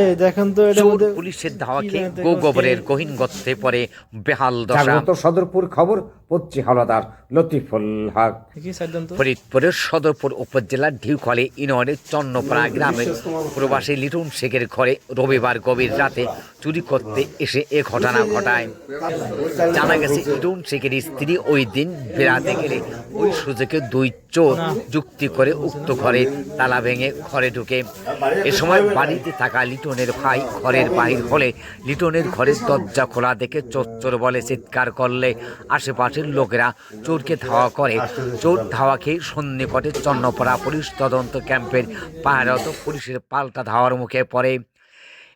এই দেখেন তো এটা চোর পুলিশের ধাওয়াকে গোবরের গহীন গর্তে পড়ে বেহাল দশা। জাগ্রত সদরপুর খবর পড়ছি হাওলাদার লতিফুল হক। কি সাইডান তো ফরিদপুরের সদরপুর উপজেলার ঢিউখালী ইউনিয়নের চন্নপাড়া গ্রামের প্রবাসী লিটন শেখের ঘরে রবিবার গভীর রাতে চুরি করতে এসে এ ঘটনা ঘটায়। জানা গেছে লিটন শেখের স্ত্রী ওই দিন বেড়াতে গেলে ওই সুযোগে দুই চোর যুক্তি করে উক্ত ঘরে তালা ভেঙে ঘরে ঢুকে। এ সময় বাড়িতে থাকা লিটনের ভাই ঘরের বাহির হলে লিটনের ঘরের দরজা খোলা দেখে চোর চোর বলে চিৎকার করলে আশেপাশের লোকেরা চোরকে ধাওয়া করে। চোর ধাওয়া খেয়ে সন্নিকটে চন্নপাড়া পুলিশ তদন্ত ক্যাম্পের পাহারারত পুলিশের পাল্টা ধাওয়ার মুখে পড়ে।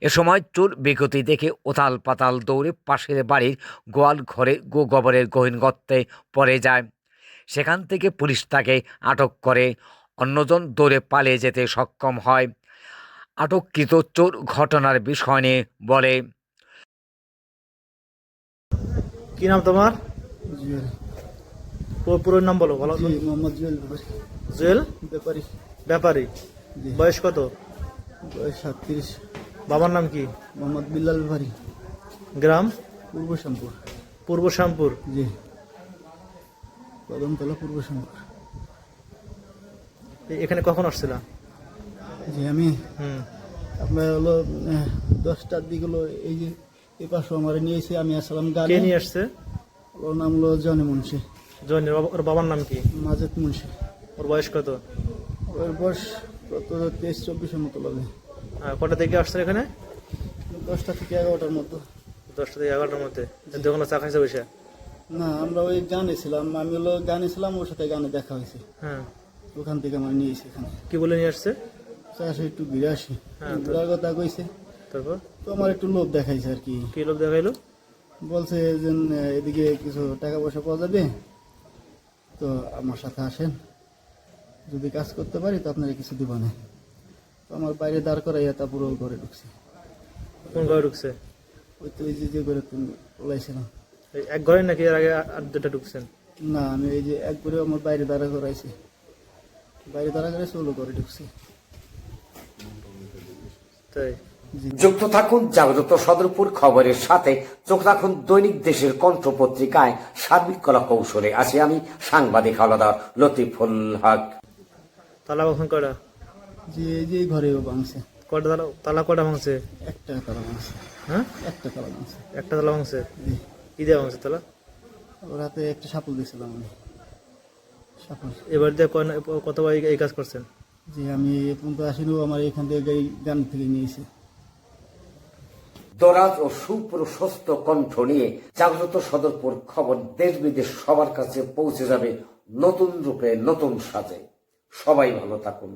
এ সময় চোর বিগতি দেখে ওতাল পাতাল দৌড়ে পাশের বাড়ির গোয়াল ঘরে গোবরের গহীন গর্তে পড়ে যায়। সেখান থেকে পুলিশ তাকে আটক করে, অন্যজন দৌড়ে পালিয়ে যেতে সক্ষম হয়। আটককৃত চোর ঘটনার বিষয় নিয়ে বলে, কি নাম তোমার? পুরো নাম বলো। ভালো মোহাম্মদ জুয়েল ব্যাপারী। জুয়েল ব্যাপারী। ব্যাপারী। জি। বয়স কত? বয়স 37। বাবার নাম কি? মোহাম্মদ বিল্লাল ব্যাপারী। গ্রাম? পূর্ব শ্যামপুর। পূর্ব শ্যামপুর। জি, কদমতলা পূর্ব শ্যামপুর। এখানে কখন আসছিলা? জি, আমি হুম। আপনার হলো 10টার দিক হলো এই যে এই পাশে আমার নিয়েছে, আমি আসলাম কে গানে। নিয়ে আসছে? ওর নাম হলো জনি মুন্সি। জয়নের ওর বাবার নাম কি? মাজেদ মুন্সি। ওর বয়স কত? ওর বয়স কত 23-24-এর মতো লাগে। কটা থেকে আসছে এখানে? 10টা থেকে 11টার মতো। 10টা থেকে 11টার মধ্যে। দোকানে চা খাইছে বসে? না, আমরা ওই গানে ছিলাম, আমি হলো গানে ছিলাম, ওর সাথে গানে দেখা হয়েছে। হ্যাঁ। ওখান থেকে আমার নিয়েছি এখানে। কি বলে নিয়ে আসছে? চাষে একটু ঘুরে আসি, হ্যাঁ, তো- ঘুরার কথা কইছে। তারপর তো আমার একটু লোভ দেখাইছে আর কি। কি লোক দেখাইলো? বলছে যে এদিকে কিছু টাকা পয়সা পাওয়া যাবে, তো আমার সাথে আসেন, যদি কাজ করতে পারি তো আপনারা কিছু দিব না। তো আমার বাইরে দাঁড় করাইয়া তা পুরো ঘরে ঢুকছে। কোন ঘরে ঢুকছে? ওই তো এই যে ঘরে তুমি ওলাইছিলাম। এই এক ঘরে নাকি এর আগে আর দুটা ঢুকছেন? না, আমি এই যে এক ঘরে আমার বাইরে দাঁড়া করাইছি, বাইরে দাঁড়া করাইছি, ওগুলো ঘরে ঢুকছে। তাই? যুক্ত থাকুন জাগ্রত সদরপুর খবরের সাথে, চোখ রাখুন দৈনিক দেশের কণ্ঠ পত্রিকায়। সার্বিক কলা কৌশলে আছি আমি সাংবাদিক হাওলাদার লতিফুল হক। তালা কখন কটা? যে এই যে ঘরেও ভাঙছে, কটা তালা? তালা কটা ভাঙছে? একটা তালা ভাঙছে। হ্যাঁ, একটা তালা ভাঙছে। একটা তালা ভাঙছে। জি। কি দেওয়া ভাঙছে তালা? ওর হাতে একটা সাপল দিয়েছিলাম আমি, সাপল। এবার দিয়ে কতবার এই কাজ করছেন? জি, আমি এ পর্যন্ত আসিনি, আমার এখান থেকে এই গান থেকে নিয়েছি। দরাজ ও সুপ্রশস্ত কণ্ঠ নিয়ে জাগ্রত সদরপুর খবর দেশ বিদেশ সবার কাছে পৌঁছে যাবে নতুন রূপে, নতুন সাজে। সবাই ভালো থাকুন।